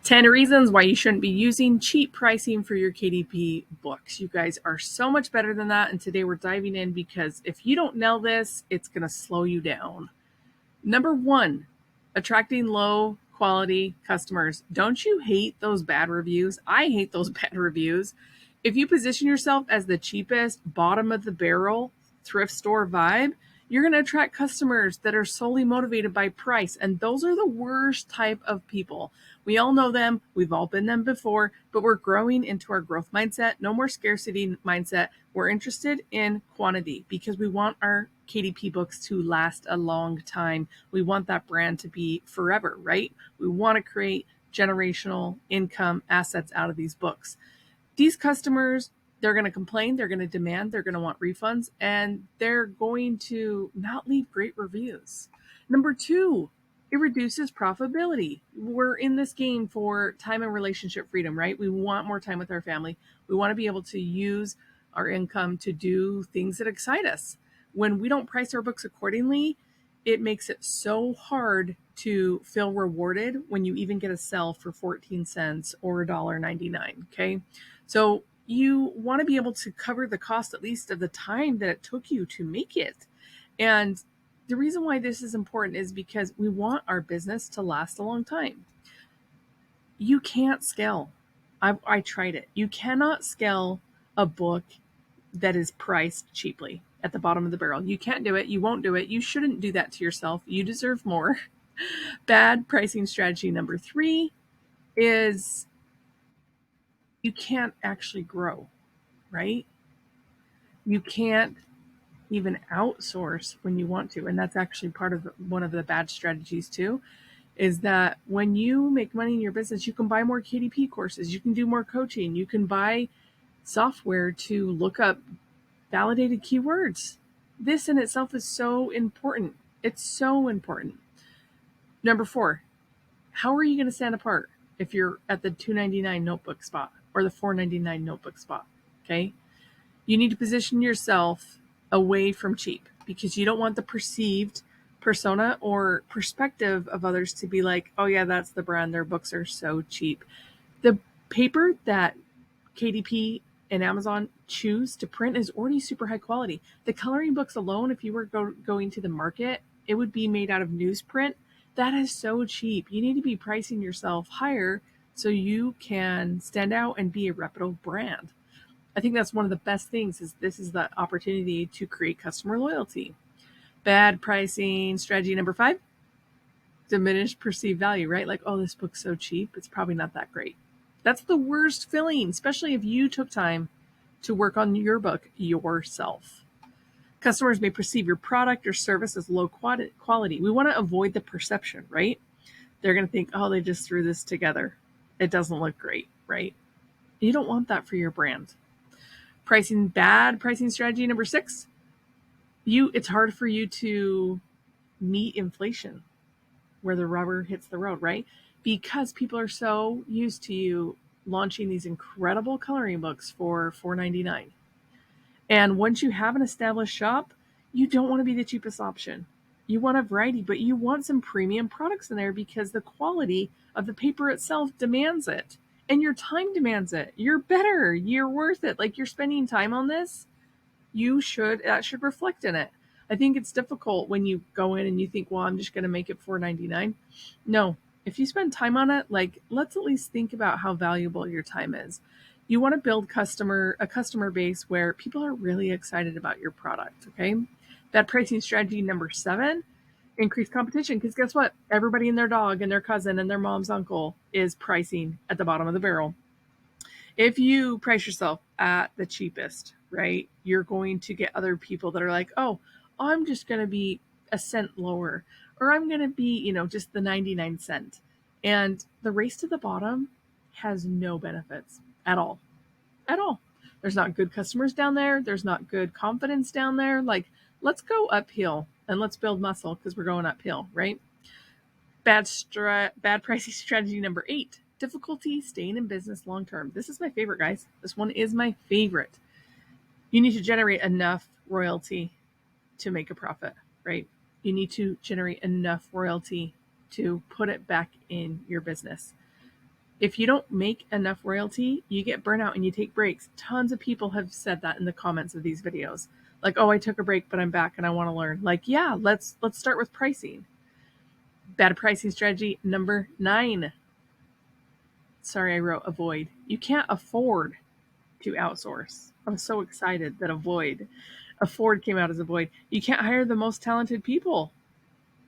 10 reasons why you shouldn't be using cheap pricing for your KDP books. You guys are so much better than that. And today we're diving in because if you don't nail this, it's going to slow you down. Number 1, attracting low quality customers. Don't you hate those bad reviews? I hate those bad reviews. If you position yourself as the cheapest, bottom of the barrel thrift store vibe, you're going to attract customers that are solely motivated by price. And those are the worst type of people. We all know them. We've all been them before, but we're growing into our growth mindset. No more scarcity mindset. We're interested in quantity because we want our KDP books to last a long time. We want that brand to be forever, right? We want to create generational income assets out of these books. These customers, they're going to complain, they're going to demand, they're going to want refunds, and they're going to not leave great reviews. Number 2, it reduces profitability. We're in this game for time and relationship freedom, right? We want more time with our family. We want to be able to use our income to do things that excite us. When we don't price our books accordingly, it makes it so hard to feel rewarded when you even get a sell for 14 cents or $1.99. Okay. So you want to be able to cover the cost, at least of the time that it took you to make it. And the reason why this is important is because we want our business to last a long time. You can't scale. I tried it. You cannot scale a book that is priced cheaply at the bottom of the barrel. You can't do it. You won't do it. You shouldn't do that to yourself. You deserve more. Bad pricing strategy number 3 is you can't actually grow, right? You can't even outsource when you want to. And that's actually part of one of the bad strategies too, is that when you make money in your business, you can buy more KDP courses, you can do more coaching, you can buy software to look up validated keywords. This in itself is so important. It's so important. Number 4, how are you going to stand apart if you're at the $2.99 notebook spot or the $4.99 notebook spot? Okay. You need to position yourself away from cheap because you don't want the perceived persona or perspective of others to be like, oh yeah, that's the brand. Their books are so cheap. The paper that KDP and Amazon choose to print is already super high quality. The coloring books alone, if you were going to the market, it would be made out of newsprint. That is so cheap. You need to be pricing yourself higher so you can stand out and be a reputable brand. I think that's one of the best things is this is the opportunity to create customer loyalty. Bad pricing strategy number 5, diminished perceived value, right? Like, oh, this book's so cheap, it's probably not that great. That's the worst feeling, especially if you took time to work on your book yourself. Customers may perceive your product or service as low quality. We want to avoid the perception, right? They're going to think, oh, they just threw this together. It doesn't look great, right? You don't want that for your brand. Bad pricing strategy number 6, it's hard for you to meet inflation where the rubber hits the road, right? Because people are so used to you launching these incredible coloring books for $4.99. And once you have an established shop, you don't want to be the cheapest option. You want a variety, but you want some premium products in there because the quality of the paper itself demands it. And your time demands it. You're better. You're worth it. Like, you're spending time on this. That should reflect in it. I think it's difficult when you go in and you think, well, I'm just going to make it $4.99. No, if you spend time on it, like, let's at least think about how valuable your time is. You want to build a customer base where people are really excited about your product. Okay. That pricing strategy number 7, increase competition. Because guess what? Everybody and their dog and their cousin and their mom's uncle is pricing at the bottom of the barrel. If you price yourself at the cheapest, right, you're going to get other people that are like, oh, I'm just going to be a cent lower, or I'm going to be, just the 99 cent. And the race to the bottom has no benefits at all. At all. There's not good customers down there. There's not good confidence down there. Like, let's go uphill and let's build muscle because we're going uphill, right? Bad pricing strategy number 8, difficulty staying in business long term. This is my favorite, guys. This one is my favorite. You need to generate enough royalty to make a profit, right? You need to generate enough royalty to put it back in your business. If you don't make enough royalty, you get burnout and you take breaks. Tons of people have said that in the comments of these videos. Like, oh, I took a break, but I'm back and I want to learn. Like, yeah, let's start with pricing. Bad pricing strategy number 9. Sorry, I wrote avoid. You can't afford to outsource. I was so excited that afford came out as avoid. You can't hire the most talented people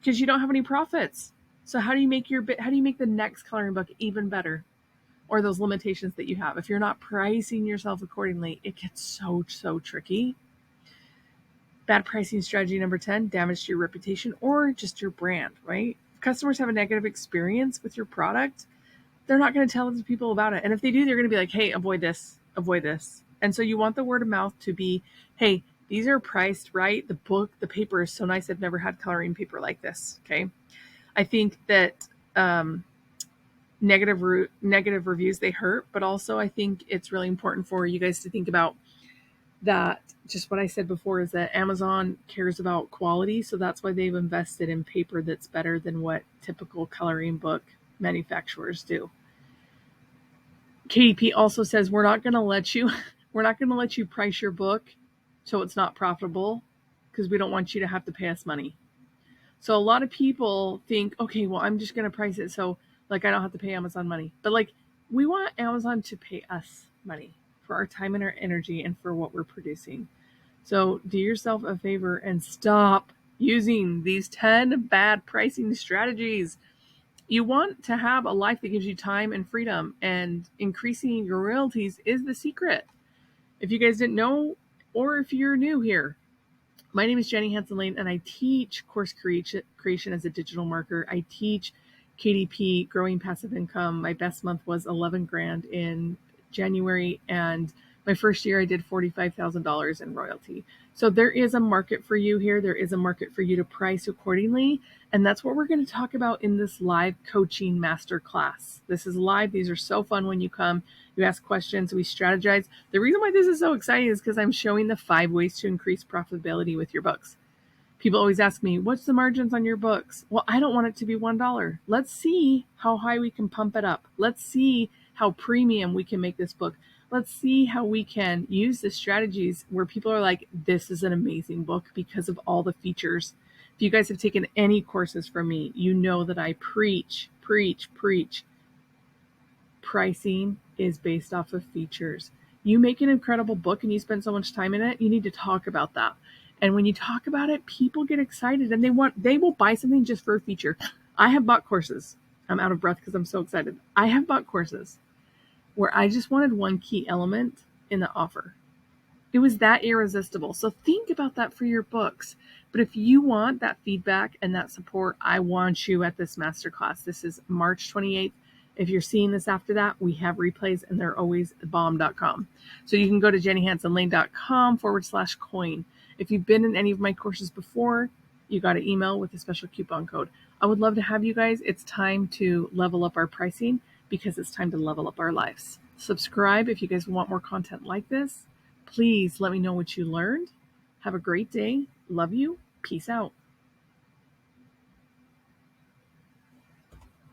because you don't have any profits. So how do you make the next coloring book even better? Or those limitations that you have. If you're not pricing yourself accordingly, it gets so tricky. Bad pricing strategy number 10, damage to your reputation or just your brand, right? If customers have a negative experience with your product, they're not going to tell other people about it. And if they do, they're going to be like, hey, avoid this, avoid this. And so you want the word of mouth to be, hey, these are priced right. The paper is so nice. I've never had coloring paper like this. Okay. I think that negative reviews, they hurt, but also I think it's really important for you guys to think about that. Just what I said before is that Amazon cares about quality, so that's why they've invested in paper that's better than what typical coloring book manufacturers do. KDP also says we're not going to let you price your book so it's not profitable because we don't want you to have to pay us money. So a lot of people think, okay, well, I'm just going to price it so like I don't have to pay Amazon money. But like we want Amazon to pay us money for our time and our energy and for what we're producing. So do yourself a favor and stop using these 10 bad pricing strategies. You want to have a life that gives you time and freedom, and increasing your royalties is the secret. If you guys didn't know, or if you're new here, my name is Jenny Hansen-Lane, and I teach course creation as a digital marketer. I teach KDP, growing passive income. My best month was 11 grand in January, and my first year I did $45,000 in royalty. So there is a market for you here. There is a market for you to price accordingly, and that's what we're going to talk about in this live coaching masterclass. This is live. These are so fun when you come. You ask questions, we strategize. The reason why this is so exciting is because I'm showing the 5 ways to increase profitability with your books. People always ask me, what's the margins on your books? Well, I don't want it to be $1. Let's see how high we can pump it up. Let's see how premium we can make this book. Let's see how we can use the strategies where people are like, this is an amazing book because of all the features. If you guys have taken any courses from me, you know that I preach. Pricing is based off of features. You make an incredible book and you spend so much time in it, you need to talk about that. And when you talk about it, people get excited and they will buy something just for a feature. I have bought courses. I'm out of breath because I'm so excited. I have bought courses where I just wanted one key element in the offer. It was that irresistible. So think about that for your books. But if you want that feedback and that support, I want you at this masterclass. This is March 28th. If you're seeing this after that, we have replays and they're always bomb.com. So you can go to jennyhansenlane.com/coin. If you've been in any of my courses before, you got an email with a special coupon code. I would love to have you guys. It's time to level up our pricing because it's time to level up our lives. Subscribe if you guys want more content like this. Please let me know what you learned. Have a great day. Love you. Peace out.